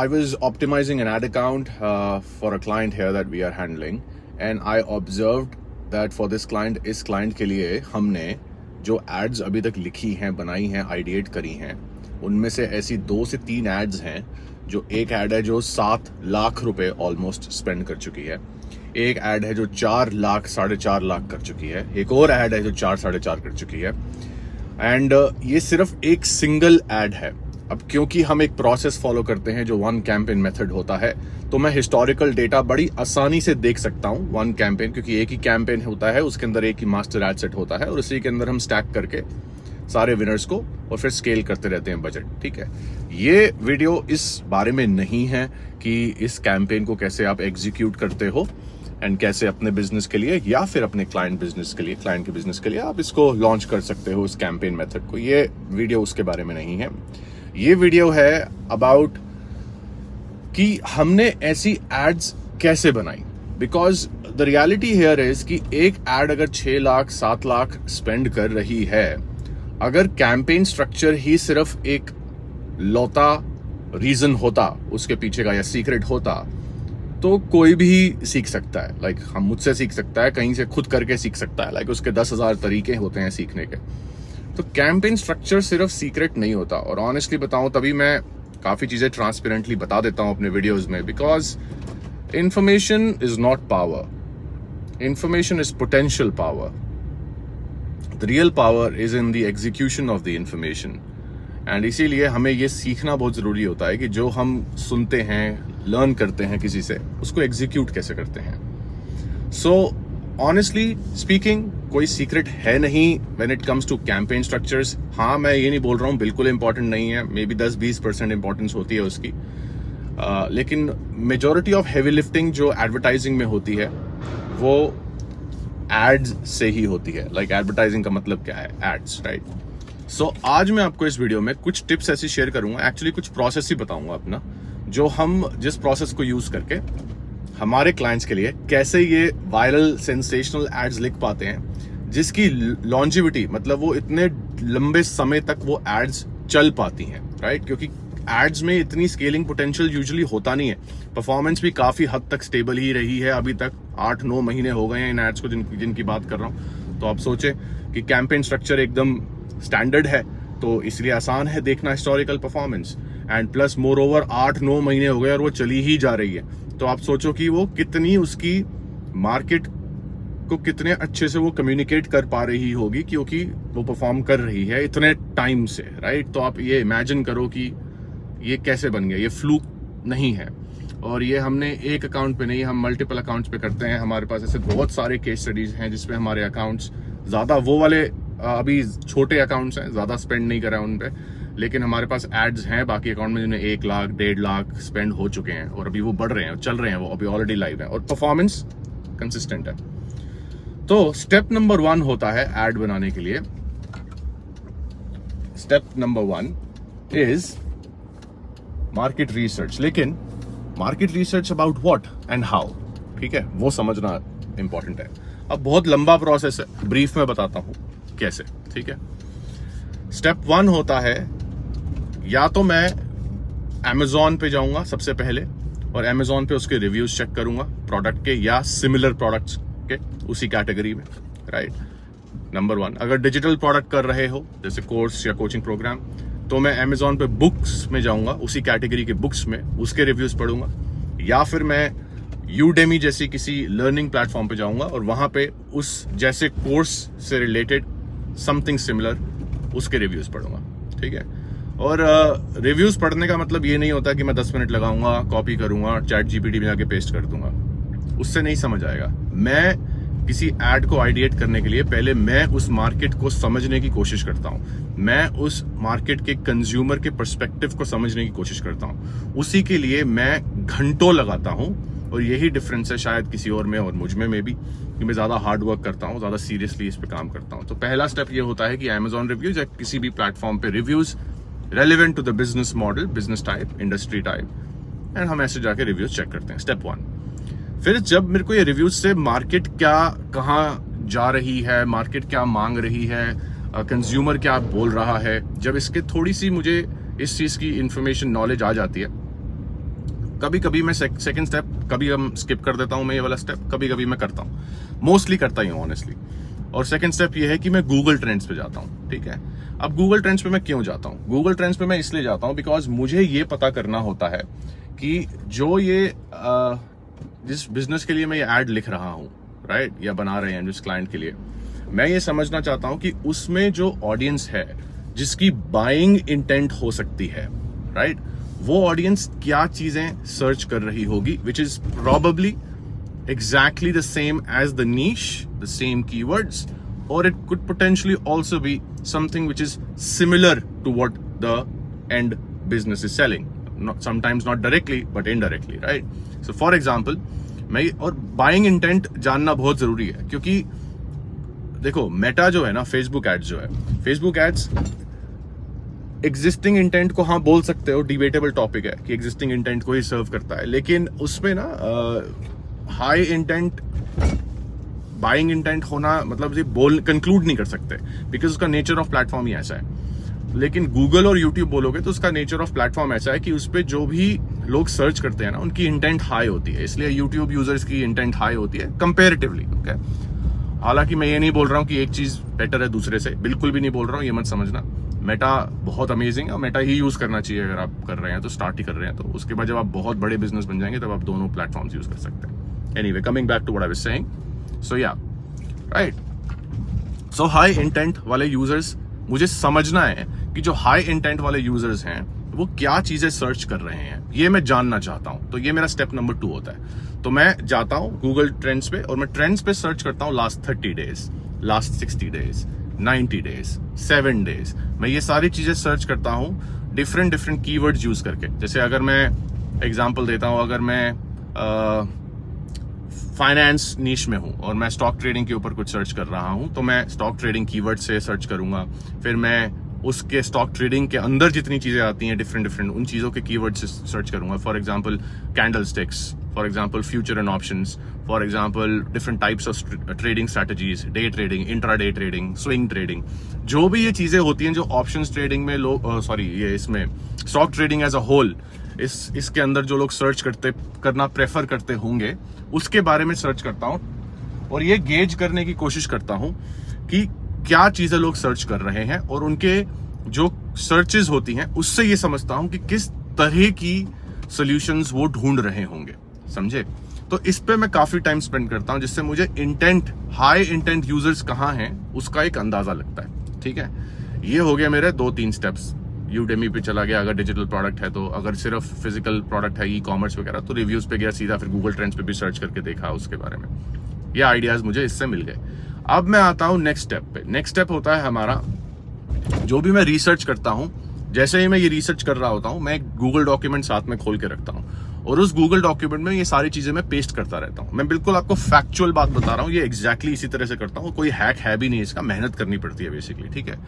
I was optimizing an ad account for a client here that we are handling, and I observed that for this client, इस client के लिए हमने जो ads अभी तक लिखी हैं, बनाई हैं, आइडिएट करी हैं, उनमें से ऐसी 2 से 3 ads हैं जो एक ad है जो 7 लाख रुपए ऑलमोस्ट स्पेंड कर चुकी है, एक ad है जो 4 लाख 4.5 लाख कर चुकी है, एक और ad है जो 4 4.5 कर चुकी है, एंड ये सिर्फ एक सिंगल ad है। अब क्योंकि हम एक प्रोसेस फॉलो करते हैं जो वन कैंपेन मेथड होता है, तो मैं हिस्टोरिकल डेटा बड़ी आसानी से देख सकता हूं वन कैंपेन, क्योंकि एक ही कैंपेन होता है, उसके अंदर एक ही मास्टर एड सेट होता है और उसी के अंदर हम स्टैक करके सारे विनर्स को और फिर स्केल करते रहते हैं बजट। ठीक है, ये वीडियो इस बारे में नहीं है कि इस कैंपेन को कैसे आप एग्जीक्यूट करते हो एंड कैसे अपने बिजनेस के लिए या फिर अपने क्लाइंट के बिजनेस के लिए आप इसको लॉन्च कर सकते हो इस कैंपेन मेथड को। ये वीडियो उसके बारे में नहीं है। ये वीडियो है अबाउट कि हमने ऐसी एड्स कैसे बनाई, because the reality here is कि एक एड अगर 6 लाख 7 लाख स्पेंड कर रही है, अगर कैंपेन स्ट्रक्चर ही सिर्फ एक लौता रीजन होता उसके पीछे का या सीक्रेट होता, तो कोई भी सीख सकता है। लाइक हम मुझसे सीख सकता है, कहीं से खुद करके सीख सकता है, लाइक उसके 10,000 तरीके होते हैं सीखने के। तो कैंपेन स्ट्रक्चर सिर्फ सीक्रेट नहीं होता, और ऑनेस्टली बताऊं तभी मैं काफी चीजें ट्रांसपेरेंटली बता देता हूं अपने वीडियोस में, because information is not power, information is potential power. The real power is in the execution of the information, and इसीलिए हमें ये सीखना बहुत जरूरी होता है कि जो हम सुनते हैं, लर्न करते हैं किसी से, उसको एग्जीक्यूट कैसे करते हैं। सो ऑनेस्टली स्पीकिंग कोई सीक्रेट है नहीं when it comes to campaign structures. हाँ, मैं ये नहीं बोल रहा हूँ बिल्कुल इंपॉर्टेंट नहीं है, मे बी 10-20% इंपॉर्टेंस होती है उसकी, लेकिन मेजॉरिटी ऑफ हेवी लिफ्टिंग जो एडवर्टाइजिंग में होती है वो एड्स से ही होती है। लाइक एडवर्टाइजिंग का मतलब क्या है? Ads, right. सो आज मैं आपको इस वीडियो में कुछ टिप्स ऐसी शेयर करूंगा, एक्चुअली कुछ प्रोसेस ही बताऊंगा अपना, जो हम जिस प्रोसेस को यूज करके हमारे क्लाइंट्स के लिए कैसे ये वायरल सेंसेशनल एड्स लिख पाते हैं, जिसकी लॉन्जिविटी मतलब वो इतने लंबे समय तक वो एड्स चल पाती हैं, राइट। क्योंकि एड्स में इतनी स्केलिंग पोटेंशियल यूजुअली होता नहीं है। परफॉर्मेंस भी काफी हद तक स्टेबल ही रही है अभी तक, 8-9 महीने हो गए हैं इन एड्स को जिनकी बात कर रहा हूं। तो आप सोचें कि कैंपेन स्ट्रक्चर एकदम स्टैंडर्ड है, तो इसलिए आसान है देखना historical performance, and plus more over 8-9 महीने हो गए और वो चली ही जा रही है। तो आप सोचो कि वो कितनी उसकी मार्केट को कितने अच्छे से वो कम्युनिकेट कर पा रही होगी, क्योंकि वो परफॉर्म कर रही है इतने टाइम से, राइट। तो आप ये इमेजिन करो कि ये कैसे बन गया, ये फ्लूक नहीं है। और ये हमने एक अकाउंट पे नहीं, हम मल्टीपल अकाउंट्स पे करते हैं। हमारे पास ऐसे बहुत सारे केस स्टडीज हैं जिसपे हमारे अकाउंट्स ज्यादा वो वाले अभी छोटे अकाउंट्स हैं, ज्यादा स्पेंड नहीं करा उन पे, लेकिन हमारे पास एड्स हैं बाकी अकाउंट में जिन्हें 1 लाख 1.5 लाख स्पेंड हो चुके हैं, और अभी वो बढ़ रहे हैं, चल रहे हैं, वो अभी ऑलरेडी लाइव है और परफॉर्मेंस कंसिस्टेंट है। तो स्टेप नंबर 1 होता है एड बनाने के लिए, step number 1 is market research. लेकिन market research about what and how, ठीक है, वो समझना इंपॉर्टेंट है। अब बहुत लंबा प्रोसेस है, ब्रीफ में बताता हूं कैसे, ठीक है। स्टेप 1 होता है, या तो मैं Amazon पे जाऊंगा सबसे पहले और Amazon पे उसके रिव्यूज चेक करूंगा प्रोडक्ट के या सिमिलर प्रोडक्ट्स के उसी कैटेगरी में, राइट। नंबर 1, अगर डिजिटल प्रोडक्ट कर रहे हो जैसे कोर्स या कोचिंग प्रोग्राम, तो मैं Amazon पे बुक्स में जाऊंगा, उसी कैटेगरी के बुक्स में उसके रिव्यूज पढ़ूंगा, या फिर मैं Udemy जैसी किसी लर्निंग प्लेटफॉर्म पे जाऊंगा और वहां पे उस जैसे कोर्स से रिलेटेड समथिंग सिमिलर उसके रिव्यूज पढ़ूंगा, ठीक है। और रिव्यूज पढ़ने का मतलब ये नहीं होता कि मैं 10 मिनट लगाऊंगा, कॉपी करूंगा, चैट जीपीटी में जाके पेस्ट कर दूंगा, उससे नहीं समझ आएगा। मैं किसी एड को आइडिएट करने के लिए पहले मैं उस मार्केट को समझने की कोशिश करता हूं, मैं उस मार्केट के कंज्यूमर के पर्सपेक्टिव को समझने की कोशिश करता हूं, उसी के लिए मैं घंटों लगाता हूं। और यही डिफरेंस है शायद किसी और में और मुझ में भी, कि मैं ज्यादा हार्ड वर्क करता हूँ, ज्यादा सीरियसली इस पे काम करता हूँ। तो पहला स्टेप ये होता है कि Amazon रिव्यूज या किसी भी प्लेटफॉर्म पे reviews relevant to the business model, business type, industry type, and हम ऐसे जाके रिव्यूज चेक करते हैं, स्टेप 1। फिर जब मेरे को ये रिव्यूज से मार्केट क्या कहाँ जा रही है, मार्केट क्या मांग रही है, कंज्यूमर क्या बोल रहा है, जब इसके थोड़ी सी मुझे इस चीज की इंफॉर्मेशन नॉलेज आ जाती है, कभी कभी मैं सेकंड स्टेप कभी हम स्किप कर देता हूँ, मैं ये वाला स्टेप कभी कभी मैं करता हूँ, मोस्टली करता ही हूँ ऑनेस्टली। और सेकंड स्टेप ये है कि मैं गूगल ट्रेंड्स पे जाता हूँ, ठीक है। अब गूगल ट्रेंड्स पे मैं क्यों जाता हूँ? गूगल ट्रेंड्स पे मैं इसलिए जाता हूँ बिकॉज मुझे ये पता करना होता है कि जो ये जिस बिजनेस के लिए मैं ये ऐड लिख रहा हूँ, राइट, या बना रहे हैं जिस क्लाइंट के लिए, मैं ये समझना चाहता हूँ कि उसमें जो ऑडियंस है जिसकी बाइंग इंटेंट हो सकती है, राइट, वो ऑडियंस क्या चीजें सर्च कर रही होगी, which is probably exactly the same as the niche, the same keywords, or it could potentially also be something which is similar to what the end business is selling. Sometimes not directly, but indirectly, right? So for example, मैं और buying intent जानना बहुत जरूरी है, क्योंकि देखो Meta जो है ना, फेसबुक एड्स जो है, फेसबुक एड्स एग्जिस्टिंग इंटेंट को हाँ बोल सकते हो, डिबेटेबल टॉपिक है कि एग्जिस्टिंग इंटेंट को ही सर्व करता है, लेकिन उसमें ना हाई इंटेंट बाइंग इंटेंट होना मतलब ये बोल कंक्लूड नहीं कर सकते, बिकॉज उसका नेचर ऑफ प्लेटफॉर्म ही ऐसा है। लेकिन गूगल और यूट्यूब बोलोगे तो उसका नेचर ऑफ प्लेटफॉर्म ऐसा है कि उस पर जो भी लोग सर्च करते हैं ना, उनकी इंटेंट हाई होती है, इसलिए यूट्यूब यूजर्स की इंटेंट हाई होती है कंपेरेटिवली, ओके। हालांकि मैं ये नहीं बोल रहा हूँ कि एक चीज बेटर है दूसरे से, बिल्कुल भी नहीं बोल रहा हूँ, ये मत समझना। मेटा बहुत अमेजिंग है और मेटा ही यूज करना चाहिए अगर आप कर रहे हैं तो, स्टार्ट ही कर रहे हैं तो। उसके बाद जब आप बहुत बड़े बिजनेस बन जाएंगे तब आप दोनों प्लेटफॉर्म्स यूज कर सकते हैं। Anyway, coming back to what I was saying. So yeah, right. So high intent वाले users, मुझे समझना है कि जो high intent वाले users हैं वो क्या चीजें सर्च कर रहे हैं, ये मैं जानना चाहता हूं। तो ये मेरा स्टेप नंबर 2 होता है। तो मैं जाता हूं गूगल ट्रेंड्स पे और मैं ट्रेंड्स पे सर्च करता हूं last 30 days, last 60 days, 90 days, 7 days. मैं ये सारी चीजें सर्च करता हूं डिफरेंट कीवर्ड्स यूज करके। जैसे अगर मैं एग्जांपल देता हूं, अगर मैं फाइनेंस नीश में हूं और मैं स्टॉक ट्रेडिंग के ऊपर कुछ सर्च कर रहा हूं, तो मैं स्टॉक ट्रेडिंग कीवर्ड से सर्च करूंगा। फिर मैं उसके स्टॉक ट्रेडिंग के अंदर जितनी चीजें आती हैं डिफरेंट उन चीजों के कीवर्ड से सर्च करूंगा। For example candle sticks, for example future and options, for example different types of trading strategies, day trading, intraday trading, swing trading, जो भी ये चीजें होती हैं जो ऑप्शंस ट्रेडिंग में लोग ये इसमें stock trading as a whole, इसके अंदर जो लोग सर्च करना प्रेफर करते होंगे, उसके बारे में सर्च करता हूं और ये गेज करने की कोशिश करता हूं कि क्या चीजें लोग सर्च कर रहे हैं, और उनके जो सर्चेस होती हैं उससे ये समझता हूं कि किस तरह की सॉल्यूशंस वो ढूंढ रहे होंगे, समझे। तो इस पे मैं काफी टाइम स्पेंड करता हूं, जिससे मुझे इंटेंट, हाई इंटेंट यूजर्स कहां हैं उसका एक अंदाजा लगता है, ठीक है। ये हो गया मेरे 2-3 स्टेप्स। यूडेमी पे चला गया अगर डिजिटल प्रोडक्ट है तो, अगर सिर्फ फिजिकल प्रोडक्ट है ई कॉमर्स वगैरह तो रिव्यूज पे गया सीधा, फिर गूगल ट्रेंड्स पे भी सर्च करके देखा उसके बारे में। ये आइडियाज मुझे इससे मिल गए। अब मैं आता हूं नेक्स्ट स्टेप पे। नेक्स्ट स्टेप होता है हमारा, जो भी मैं रिसर्च करता हूं, जैसे ही मैं ये रिसर्च कर रहा होता हूं, मैं एक गूगल डॉक्यूमेंट साथ में खोल के रखता हूं और उस गूगल डॉक्यूमेंट में ये सारी चीजें मैं पेस्ट करता रहता हूं। मैं बिल्कुल आपको फैक्चुअल बात बता रहा हूं, ये एग्जैक्टली इसी तरह से करता हूं, कोई हैक है भी नहीं इसका, मेहनत करनी पड़ती है बेसिकली, ठीक है।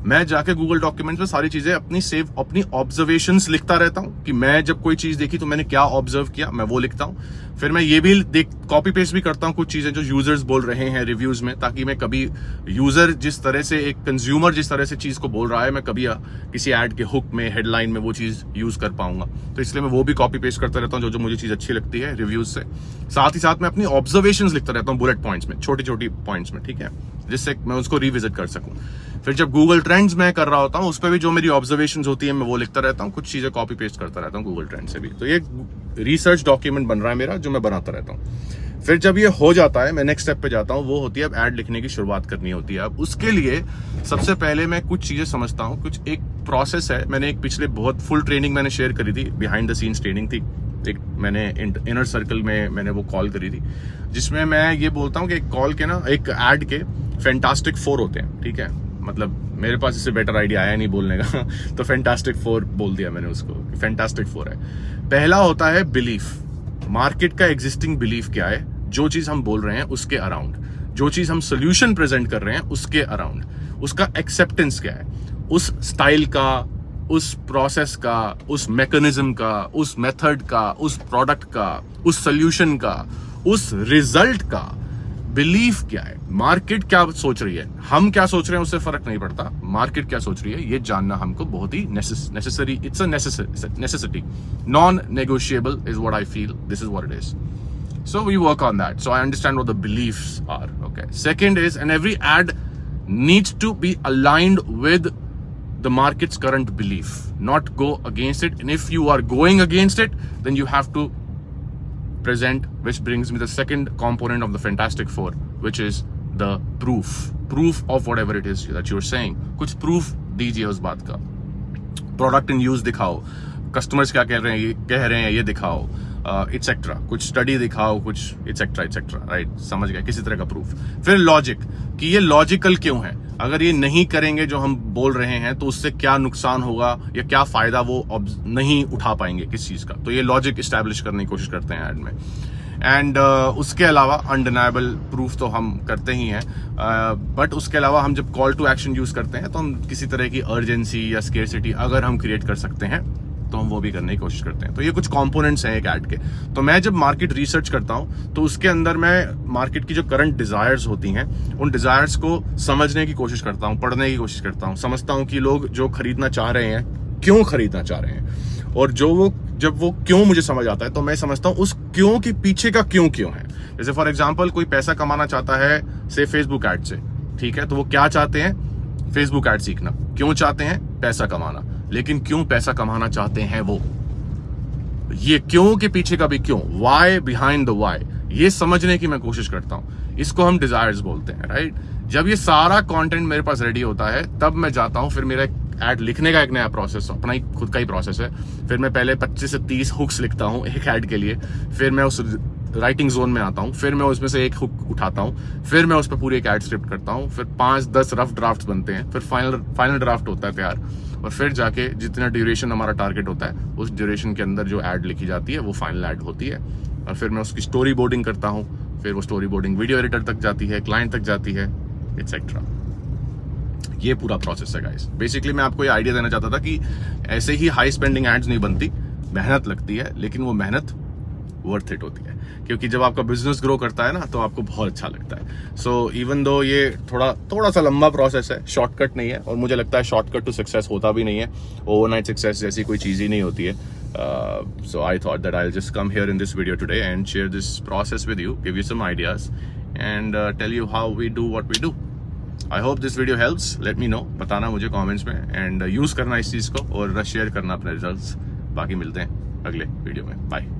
मैं जाके गूगल डॉक्यूमेंट्स में सारी चीजें अपनी ऑब्जर्वेशंस लिखता रहता हूं कि मैं जब कोई चीज देखी तो मैंने क्या ऑब्जर्व किया, मैं वो लिखता हूं। फिर मैं ये भी कॉपी पेस्ट भी करता हूं कुछ चीजें जो यूजर्स बोल रहे हैं रिव्यूज में, ताकि मैं कभी यूजर जिस तरह से, एक कंज्यूमर जिस तरह से चीज को बोल रहा है, मैं कभी किसी एड के हुक में, हेडलाइन में वो चीज यूज कर पाऊंगा। तो इसलिए मैं वो भी कॉपी पेस्ट करता रहता हूं जो मुझे चीज अच्छी लगती है रिव्यूज से। साथ ही साथ मैं अपनी ऑब्जर्वेशंस लिखता रहता हूं बुलेट पॉइंट्स में, छोटी पॉइंट्स में, ठीक है, जिससे मैं उसको रिविजिट कर सकूं। फिर जब गूगल ट्रेंड्स मैं कर रहा होता हूं, उस पर भी जो मेरी ऑब्जर्वेशंस होती है मैं वो लिखता रहता हूं, कुछ चीजें कॉपी पेस्ट करता रहता हूं गूगल ट्रेंड से भी। तो ये रिसर्च डॉक्यूमेंट बन रहा है मेरा, जो मैं बनाता रहता हूं। फिर जब ये हो जाता है, मैं नेक्स्ट स्टेप पे जाता हूं, वो होती है अब एड लिखने की शुरुआत करनी होती है। अब उसके लिए सबसे पहले मैं कुछ चीजें समझता हूं, कुछ एक प्रोसेस है। मैंने एक पिछले बहुत फुल ट्रेनिंग मैंने शेयर करी थी, बिहाइंड द सीन्स ट्रेनिंग थी, एक मैंने इनर सर्कल में मैंने वो कॉल करी थी, जिसमें मैं ये बोलता हूँ कि एक कॉल के ना, एक एड के फैंटास्टिक 4 होते हैं, ठीक है। मतलब मेरे पास इससे बेटर आइडिया आया नहीं बोलने का तो फैंटास्टिक 4 बोल दिया मैंने उसको, फैंटास्टिक 4 है। पहला होता है बिलीफ, मार्केट का एग्जिस्टिंग बिलीफ क्या है, जो चीज हम बोल रहे हैं उसके अराउंड, जो चीज हम सोल्यूशन प्रेजेंट कर रहे हैं उसके अराउंड, उसका एक्सेप्टेंस क्या है, उस स्टाइल का, उस प्रोसेस का, उस मैकेनिज्म का, उस मेथड का, उस प्रोडक्ट का, उस सोल्यूशन का, उस रिजल्ट का बिलीफ क्या है, मार्केट क्या सोच रही है, हम क्या सोच रहे हैं उससे फर्क नहीं पड़ता, मार्केट क्या सोच रही है ये जानना हमको बहुत ही necessary, it's a necessity, non negotiable is what I feel, this is what it is. So we work on that. So I understand what the beliefs are. Okay. Second is, and every ad needs to be aligned with the market's current belief, not go against it. And if you are going against it, then you have to present, which brings me the second component of the Fantastic Four, which is the proof of whatever it is that you're saying. कुछ proof दीजिए उस बात का. Product in use दिखाओ, customers क्या कह रहे हैं ये दिखाओ, इट्सेट्रा, कुछ स्टडी दिखाओ, कुछ इट्सेट्रा, राइट, समझ गए, किसी तरह का प्रूफ. फिर लॉजिक, कि ये लॉजिकल क्यों है, अगर ये नहीं करेंगे जो हम बोल रहे हैं तो उससे क्या नुकसान होगा या क्या फायदा वो नहीं उठा पाएंगे किस चीज का, तो ये लॉजिक इस्टेब्लिश करने की कोशिश करते हैं एड में. एंड उसके अलावा अनडिनाइबल प्रूफ तो हम करते ही हैं, बट उसके अलावा हम जब कॉल टू एक्शन यूज करते हैं तो हम किसी तरह की अर्जेंसी या स्केर्सिटी अगर हम क्रिएट कर सकते हैं तो हम वो भी करने की कोशिश करते हैं. तो ये कुछ कंपोनेंट्स हैं एक ऐड के. तो मैं जब मार्केट रिसर्च करता हूं तो उसके अंदर मैं मार्केट की जो करंट डिजायर्स होती हैं उन डिजायर्स को समझने की कोशिश करता हूं, पढ़ने की कोशिश करता हूं, समझता हूं कि लोग जो खरीदना चाह रहे हैं क्यों खरीदना चाह रहे हैं, और जब वो क्यों मुझे समझ आता है तो मैं समझता हूं उस क्यों के पीछे का क्यों है. जैसे फॉर एग्जाम्पल कोई पैसा कमाना चाहता है से फेसबुक एड से, ठीक है, तो वो क्या चाहते हैं, फेसबुक एड सीखना. क्यों चाहते हैं, पैसा कमाना. लेकिन क्यों पैसा कमाना चाहते हैं वो, ये क्यों के पीछे का भी क्यों, वाई बिहाइंड द वाई, ये समझने की मैं कोशिश करता हूं. इसको हम डिजायर्स बोलते हैं, राइट. जब ये सारा कंटेंट मेरे पास रेडी होता है तब मैं जाता हूं, फिर मेरा एड लिखने का एक नया प्रोसेस, अपना ही खुद का ही प्रोसेस है. फिर मैं पहले 25 से 30 हुक्स लिखता हूं एक एड के लिए, फिर मैं उस राइटिंग जोन में आता हूं, फिर मैं उसमें से एक हुक उठाता हूं, फिर मैं उस पर पूरी एक एड स्क्रिप्ट करता हूं, फिर 5-10 रफ ड्राफ्ट बनते हैं, फिर फाइनल ड्राफ्ट होता है तैयार, और फिर जाके जितना ड्यूरेशन हमारा टारगेट होता है उस ड्यूरेशन के अंदर जो एड लिखी जाती है वो फाइनल एड होती है. और फिर मैं उसकी स्टोरी बोर्डिंग करता हूं, फिर वो स्टोरी बोर्डिंग वीडियो एडिटर तक जाती है, क्लाइंट तक जाती है, एटसेट्रा. ये पूरा प्रोसेस है गाइस. बेसिकली मैं आपको ये आइडिया देना चाहता था कि ऐसे ही हाई स्पेंडिंग एड्स नहीं बनती, मेहनत लगती है, लेकिन वो मेहनत वर्थ इट होती है, क्योंकि जब आपका बिजनेस ग्रो करता है ना तो आपको बहुत अच्छा लगता है. सो इवन दो ये थोड़ा सा लंबा प्रोसेस है, शॉर्टकट नहीं है, और मुझे लगता है शॉर्टकट टू सक्सेस होता भी नहीं है, ओवरनाइट सक्सेस जैसी कोई चीज ही नहीं होती है. So I thought that I will just come here in this video today and share this process with you, give you some ideas and tell you how we do what we do. I hope this video helps. Let me know, बताना मुझे comments में, and use करना इस चीज को और share करना अपने रिजल्ट्स. बाकी मिलते हैं अगले वीडियो में. बाय.